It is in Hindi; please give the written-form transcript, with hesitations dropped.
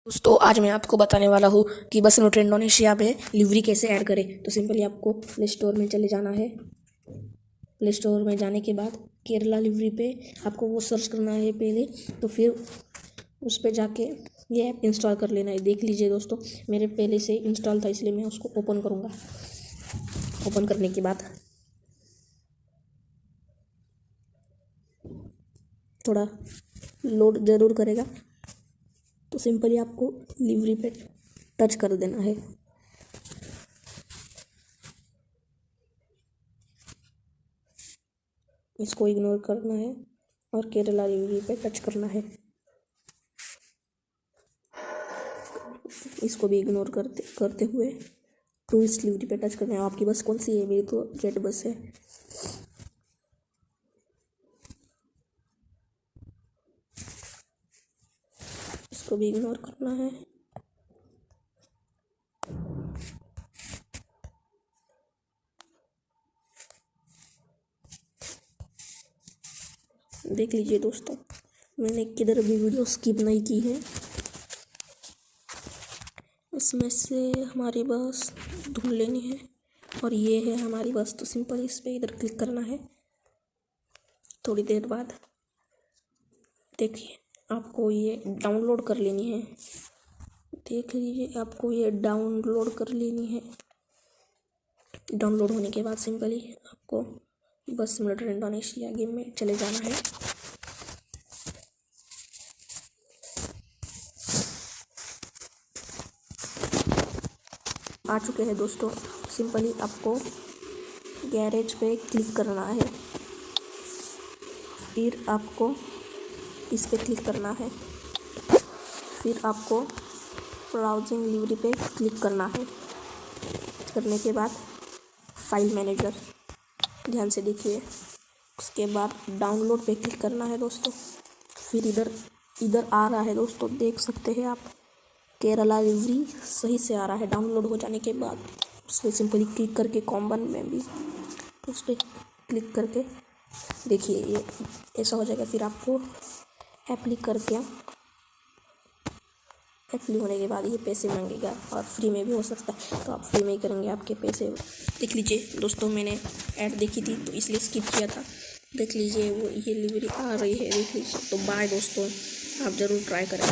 दोस्तों आज मैं आपको बताने वाला हूँ कि बस नोट इंडोनेशिया में लिवरी कैसे ऐड करें। तो सिंपली आपको प्ले स्टोर में चले जाना है। प्ले स्टोर में जाने के बाद केरला लिवरी पे आपको वो सर्च करना है पहले, तो फिर उस पर जाके ये ऐप इंस्टॉल कर लेना है। देख लीजिए दोस्तों, मेरे पहले से इंस्टॉल था इसलिए मैं उसको ओपन करूँगा। ओपन करने के बाद थोड़ा लोड ज़रूर करेगा, तो सिंपली आपको लिवरी पे टच कर देना है। इसको इग्नोर करना है और केरला लिवरी पे टच करना है। इसको भी इग्नोर करते हुए टूरिस्ट लिवरी पे टच करना है। आपकी बस कौन सी है? मेरी तो जेट बस है। इसको भी इग्नोर करना है। देख लीजिए दोस्तों, मैंने किधर भी वीडियो स्किप नहीं की है। इसमें से हमारी बस ढूंढ लेनी है और ये है हमारी बस। तो सिंपल इस पर इधर क्लिक करना है। थोड़ी देर बाद देखिए आपको ये डाउनलोड कर लेनी है। देख लीजिए आपको ये डाउनलोड कर लेनी है। डाउनलोड होने के बाद सिंपली आपको बस सिमुलेटर इंडोनेशिया गेम में चले जाना है। आ चुके हैं दोस्तों। सिंपली आपको गैरेज पे क्लिक करना है, फिर आपको इस पे क्लिक करना है, फिर आपको ब्राउजिंग लिवरी पे क्लिक करना है। करने के बाद फाइल मैनेजर ध्यान से देखिए, उसके बाद डाउनलोड पे क्लिक करना है दोस्तों। फिर इधर आ रहा है दोस्तों, देख सकते हैं आप, केरला लिवरी सही से आ रहा है। डाउनलोड हो जाने के बाद उस पर सिंपली क्लिक करके कॉमन में भी उस पर क्लिक करके देखिए ये ऐसा हो जाएगा। फिर आपको एप्ली करके एप्ली होने के बाद ये पैसे मांगेगा, और फ्री में भी हो सकता है, तो आप फ्री में ही करेंगे आपके पैसे। देख लीजिए दोस्तों, मैंने ऐड देखी थी तो इसलिए स्किप किया था। देख लीजिए वो ये लिवरी आ रही है, देख लीजिए। तो बाय दोस्तों, आप ज़रूर ट्राई करें।